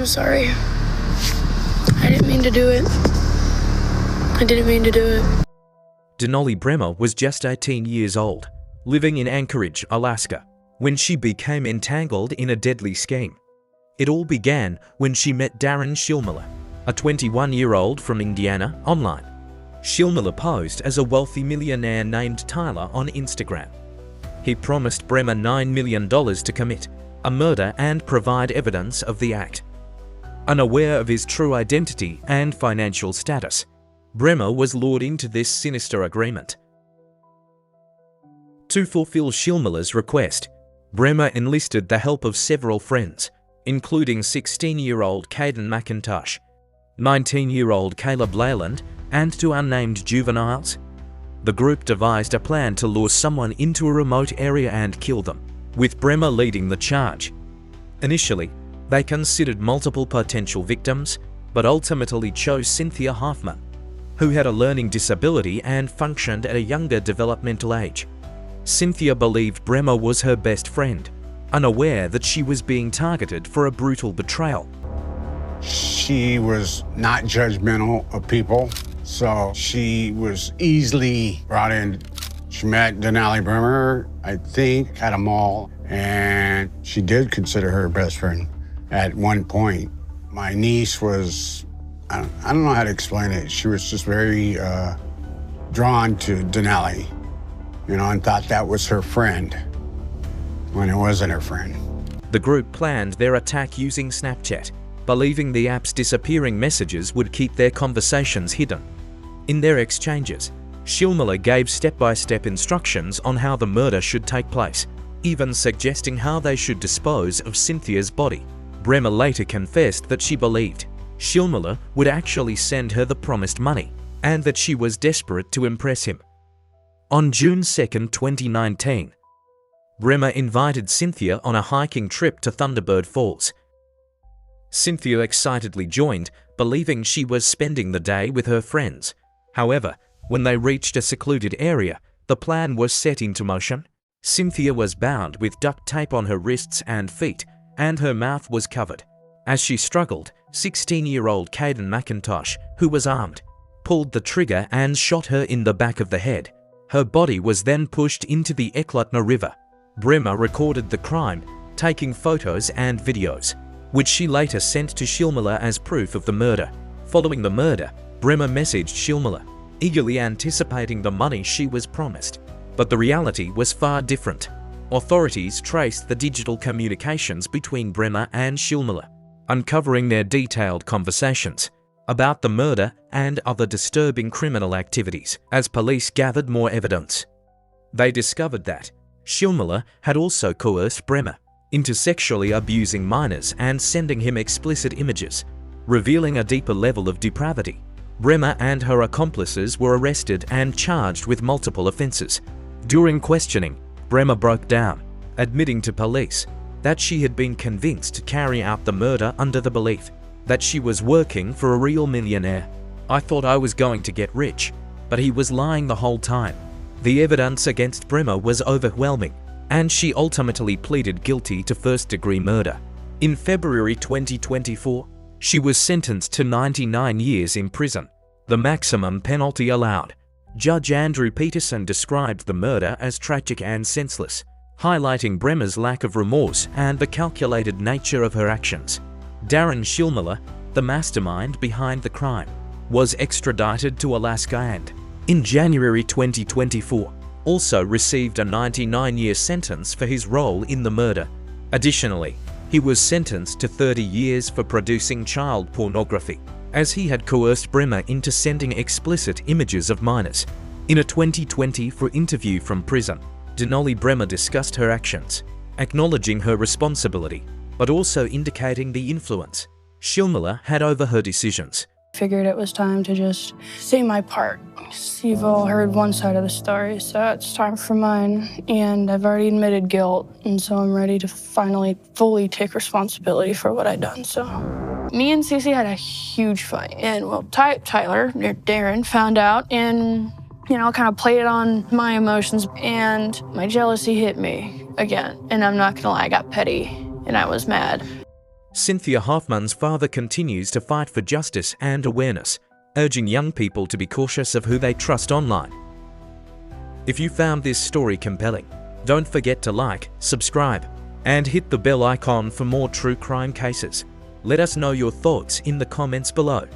I'm sorry. I didn't mean to do it. I didn't mean to do it. Denali Brehmer was just 18 years old, living in Anchorage, Alaska, when she became entangled in a deadly scheme. It all began when she met Darren Schillmiller, a 21-year-old from Indiana, online. Schillmiller posed as a wealthy millionaire named Tyler on Instagram. He promised Brehmer $9 million to commit a murder and provide evidence of the act. Unaware of his true identity and financial status, Brehmer was lured into this sinister agreement. To fulfill Schillmiller's request, Brehmer enlisted the help of several friends, including 16-year-old Caden McIntosh, 19-year-old Caleb Leyland, and two unnamed juveniles. The group devised a plan to lure someone into a remote area and kill them, with Brehmer leading the charge. Initially, they considered multiple potential victims, but ultimately chose Cynthia Hoffman, who had a learning disability and functioned at a younger developmental age. Cynthia believed Brehmer was her best friend, unaware that she was being targeted for a brutal betrayal. She was not judgmental of people, so she was easily brought in. She met Denali Brehmer, I think, at a mall, and she did consider her best friend at one point. My niece was, I don't know how to explain it. She was just very drawn to Denali, and thought that was her friend when it wasn't her friend. The group planned their attack using Snapchat, believing the app's disappearing messages would keep their conversations hidden. In their exchanges, Schillmiller gave step-by-step instructions on how the murder should take place, even suggesting how they should dispose of Cynthia's body. Brehmer later confessed that she believed Schillmiller would actually send her the promised money, and that she was desperate to impress him. On June 2, 2019, Brehmer invited Cynthia on a hiking trip to Thunderbird Falls. Cynthia excitedly joined, believing she was spending the day with her friends. However, when they reached a secluded area, the plan was set into motion. Cynthia was bound with duct tape on her wrists and feet, and her mouth was covered. As she struggled, 16-year-old Caden McIntosh, who was armed, pulled the trigger and shot her in the back of the head. Her body was then pushed into the Eklutna River. Brehmer recorded the crime, taking photos and videos, which she later sent to Schillmiller as proof of the murder. Following the murder, Brehmer messaged Schillmiller, eagerly anticipating the money she was promised. But the reality was far different. Authorities traced the digital communications between Brehmer and Schillmiller, uncovering their detailed conversations about the murder and other disturbing criminal activities. As police gathered more evidence, they discovered that Schillmiller had also coerced Brehmer into sexually abusing minors and sending him explicit images, revealing a deeper level of depravity. Brehmer and her accomplices were arrested and charged with multiple offenses. During questioning, Brehmer broke down, admitting to police that she had been convinced to carry out the murder under the belief that she was working for a real millionaire. "I thought I was going to get rich, but he was lying the whole time." The evidence against Brehmer was overwhelming, and she ultimately pleaded guilty to first-degree murder. In February 2024, she was sentenced to 99 years in prison, the maximum penalty allowed. Judge Andrew Peterson described the murder as tragic and senseless, highlighting Brehmer's lack of remorse and the calculated nature of her actions. Darren Schillmiller, the mastermind behind the crime, was extradited to Alaska and, in January 2024, also received a 99-year sentence for his role in the murder. Additionally, he was sentenced to 30 years for producing child pornography, as he had coerced Brehmer into sending explicit images of minors. In a 2024 interview from prison, Denali Brehmer discussed her actions, acknowledging her responsibility, but also indicating the influence Schillmiller had over her decisions. Figured it was time to just say my part. You've all heard one side of the story, so it's time for mine. And I've already admitted guilt, and so I'm ready to finally fully take responsibility for what I've done. So me and Cece had a huge fight, and well, Tyler, Darren, found out and kind of played on my emotions, and my jealousy hit me again. And I'm not gonna lie, I got petty and I was mad. Cynthia Hoffman's father continues to fight for justice and awareness, urging young people to be cautious of who they trust online. If you found this story compelling, don't forget to like, subscribe, and hit the bell icon for more true crime cases. Let us know your thoughts in the comments below.